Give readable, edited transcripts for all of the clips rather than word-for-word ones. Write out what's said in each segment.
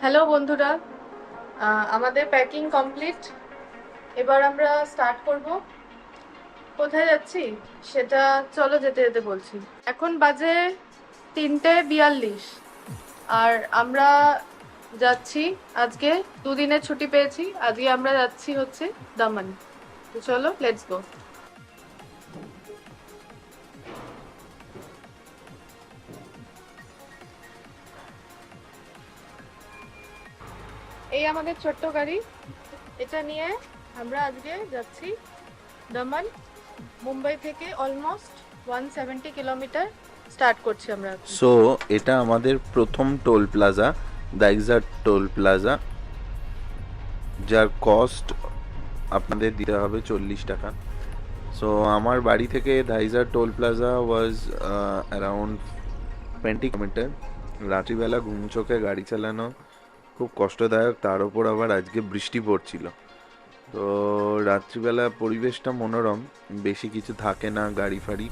Hello বন্ধুরা, আমাদের packing complete. এবার আমরা স্টার্ট করব। কোথায় যাচ্ছি সেটা চলো যেতে যেতে বলছি। এখন বাজে 3:42 আর আমরা যাচ্ছি। আজকে দুদিনের ছুটি পেয়েছি, আজকে আমরা যাচ্ছি হচ্ছে দামান। তো চলো, লেটস গো। এই আমাদের ছোট্ট গাড়ি, এটা নিয়ে আমরা আজকে যাচ্ছি দামান। মুম্বাই থেকে অলমোস্ট 170 কিলোমিটার স্টার্ট করছি আমরা। সো এটা আমাদের প্রথম toll plaza, Daijar toll plaza, যার কস্ট আপনাদের দিতে হবে 40 টাকা। সো আমার বাড়ি থেকে Daijar toll plaza was around 20 kilometre. রাত্রিবেলা ঘুম চোখে গাড়ি চালানো খুব কষ্টদায়ক, তার উপর আবার আজকে বৃষ্টি পড়ছিল। তো রাত্রিবেলা পরিবেশটা মনোরম, বেশি কিছু থাকে না, গাড়ি ফাড়ি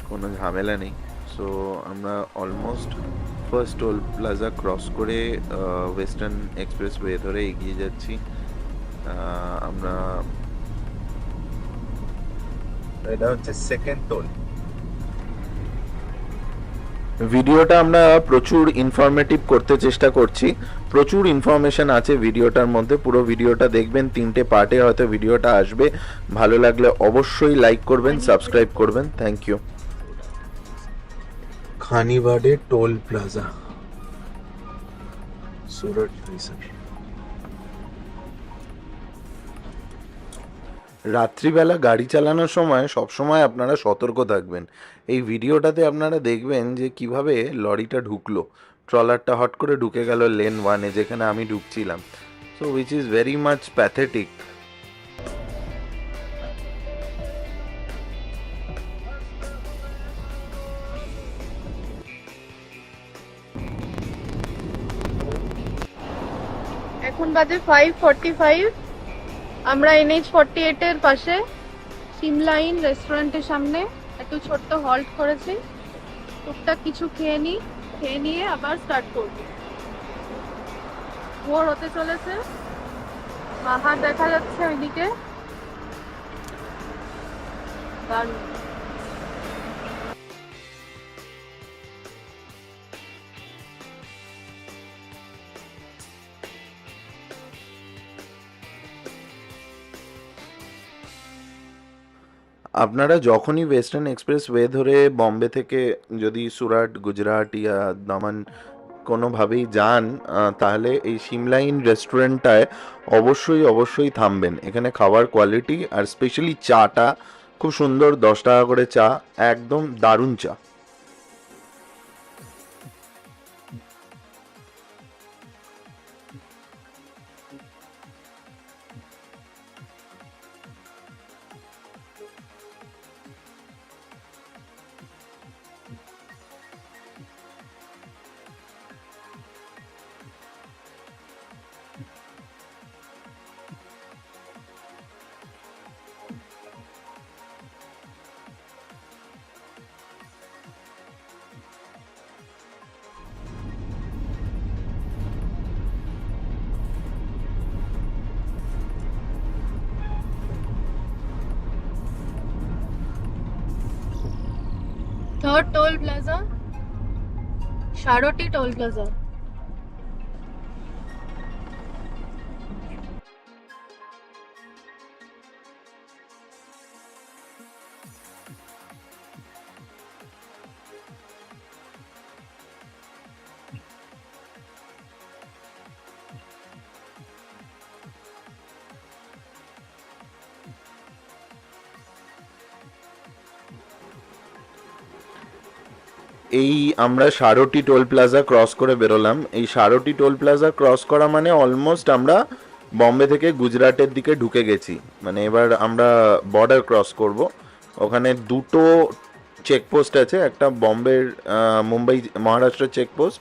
কোনো ঝামেলা নেই। সো আমরা almost first toll plaza cross করে ওয়েস্টার্ন এক্সপ্রেসওয়ে ধরে এগিয়ে যাচ্ছি। আমরা এটা হচ্ছে সেকেন্ড টোল। ভিডিওটা আমরা প্রচুর ইনফরমেটিভ করতে চেষ্টা করছি, প্রচুর ইনফরমেশন আছে ভিডিওটার মধ্যে। পুরো ভিডিওটা দেখবেন, 3টে পার্টে হয়তো ভিডিওটা আসবে। ভালো লাগলে অবশ্যই লাইক করবেন, সাবস্ক্রাইব করবেন। Thank you. Khaniwade toll plaza, Surat রিসার। রাত্রিবেলা গাড়ি চালানোর সময় সবসময় আপনারা সতর্ক থাকবেন। এই ভিডিওটাতে আপনারা দেখবেন যে কিভাবে লরিটা ঢুকলো, ট্রলারটা হট করে ঢুকে গেল লেন 1-এ, যেখানে আমি ঢুকছিলাম। So which is very much pathetic. এখন বাজে 5:45। আমরা NH-48 এর পাশে সিমলা ইন রেস্টুরেন্টের সামনে একটু ছোট্ট হল্ট করেছি। টুকটাক কিছু খেয়ে নিয়ে আবার স্টার্ট করব। ভোর হতে চলেছে, পাহাড় দেখা যাচ্ছে ওইদিকে, দারুণ। আপনারা যখনই ওয়েস্টার্ন এক্সপ্রেস ওয়ে ধরে বম্বে থেকে যদি সুরাট, গুজরাট ইয়া দামান কোনোভাবেই যান, তাহলে এই সিমলা ইন রেস্টুরেন্টটায় অবশ্যই অবশ্যই থামবেন। এখানে খাবার কোয়ালিটি আর স্পেশালি চাটা খুব সুন্দর, 10 টাকা করে চা, একদম দারুণ চা। Third toll plaza, Saroti toll plaza. এই আমরা সারোটি টোল প্লাজা ক্রস করে বেরোলাম। এই সারোটি টোল প্লাজা ক্রস করা মানে অলমোস্ট আমরা বম্বে থেকে গুজরাটের দিকে ঢুকে গেছি। মানে এবার আমরা বর্ডার ক্রস করব। ওখানে দুটো চেকপোস্ট আছে, একটা বম্বের মুম্বাই মহারাষ্ট্রের চেকপোস্ট,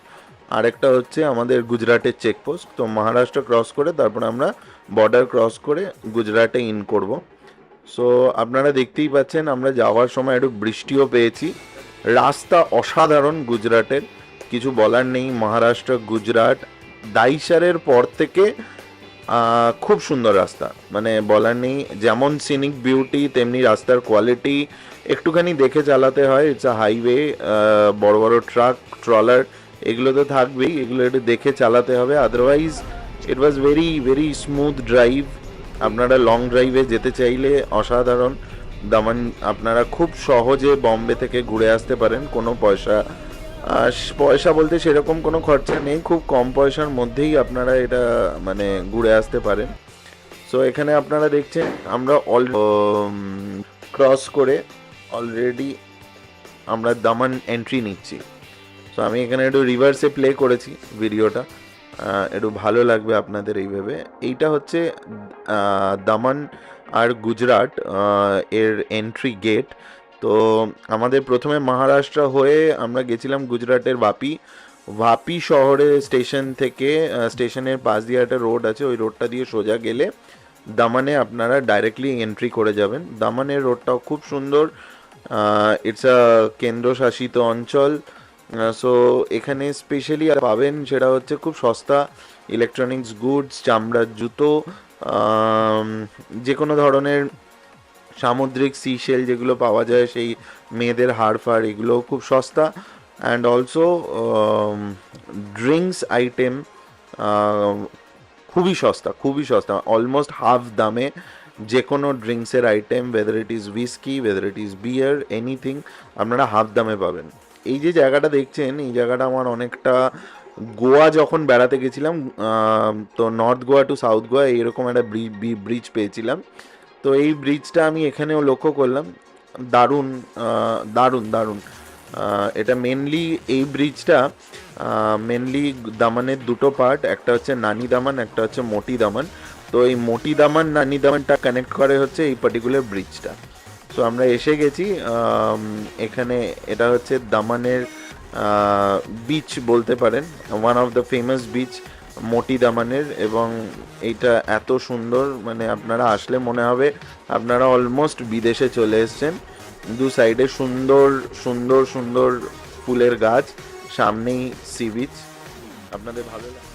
আর একটা হচ্ছে আমাদের গুজরাটের চেকপোস্ট। তো মহারাষ্ট্র ক্রস করে তারপরে আমরা বর্ডার ক্রস করে গুজরাটে ইন করব। সো আপনারা দেখতেই পাচ্ছেন আমরা যাওয়ার সময় একটু বৃষ্টিও পেয়েছি। রাস্তা অসাধারণ গুজরাটের, কিছু বলার নেই। মহারাষ্ট্র গুজরাট দাইসারের পর থেকে খুব সুন্দর রাস্তা, মানে বলার নেই। যেমন সিনিক বিউটি তেমনি রাস্তার কোয়ালিটি একটুখানি দেখে চালাতে হয়। ইটস আ হাইওয়ে, বড় বড় ট্রাক ট্রলার এগুলো তো থাকবেই, এগুলো একটু দেখে চালাতে হবে। Otherwise it was very very smooth drive. আপনারা লং ড্রাইভে যেতে চাইলে অসাধারণ। দামান আপনারা খুব সহজে বম্বে থেকে ঘুরে আসতে পারেন, কোনো পয়সা বলতে সেরকম কোনো খরচা নেই, খুব কম পয়সার মধ্যেই আপনারা এটা মানে ঘুরে আসতে পারেন। সো এখানে আপনারা দেখছেন আমরা ক্রস করে অলরেডি আমরা দামান এন্ট্রি নিচ্ছি। সো আমি এখানে একটু রিভার্সে প্লে করেছি ভিডিওটা, একটু ভালো লাগবে আপনাদের এইভাবে। এইটা হচ্ছে দামান আর গুজরাট এর এন্ট্রি গেট। তো আমাদের প্রথমে মহারাষ্ট্র হয়ে আমরা গেছিলাম গুজরাটের ভাপি শহরে। স্টেশন থেকে স্টেশনের পাশ দিয়ে একটা রোড আছে, ওই রোডটা দিয়ে সোজা গেলে দামানে আপনারা ডাইরেক্টলি এন্ট্রি করে যাবেন। দামানের রোডটাও খুব সুন্দর, ইটস আ কেন্দ্রশাসিত অঞ্চল। সো এখানে স্পেশালি পাবেন সেটা হচ্ছে খুব সস্তা ইলেকট্রনিক্স গুডস, চামড়ার জুতো, যে কোনো ধরনের সামুদ্রিক সিশেল যেগুলো পাওয়া যায়, সেই মেয়েদের হাড়ফাড় এগুলো খুব সস্তা। অ্যান্ড অলসো ড্রিঙ্কস আইটেম খুবই সস্তা, অলমোস্ট হাফ দামে যে কোনো ড্রিঙ্কসের item, whether it is whisky, whether it is beer, anything আপনারা হাফ দামে পাবেন। এই যে জায়গাটা দেখছেন, এই জায়গাটা আমার অনেকটা গোয়া যখন বেড়াতে গেছিলাম, তো north Goa to south Goa এইরকম একটা ব্রিজ পেয়েছিলাম। তো এই ব্রিজটা আমি এখানেও লক্ষ্য করলাম, দারুণ দারুণ দারুণ। এটা মেনলি এই ব্রিজটা মেনলি দামানের দুটো পার্ট, একটা হচ্ছে নানি দামান, একটা হচ্ছে মোটি দামান। তো এই মোটি দামান নানি দামানটা কানেক্ট করে হচ্ছে এই পার্টিকুলার ব্রিজটা। সো আমরা এসে গেছি এখানে। এটা হচ্ছে দামানের বিচ বলতে পারেন, one of the famous beach Moti দামানের। এবং এইটা এত সুন্দর, মানে আপনারা আসলে মনে হবে আপনারা অলমোস্ট বিদেশে চলে এসেছেন। দু সাইডে সুন্দর সুন্দর সুন্দর ফুলের গাছ, সামনেই সি বিচ, আপনাদের ভালো লাগে।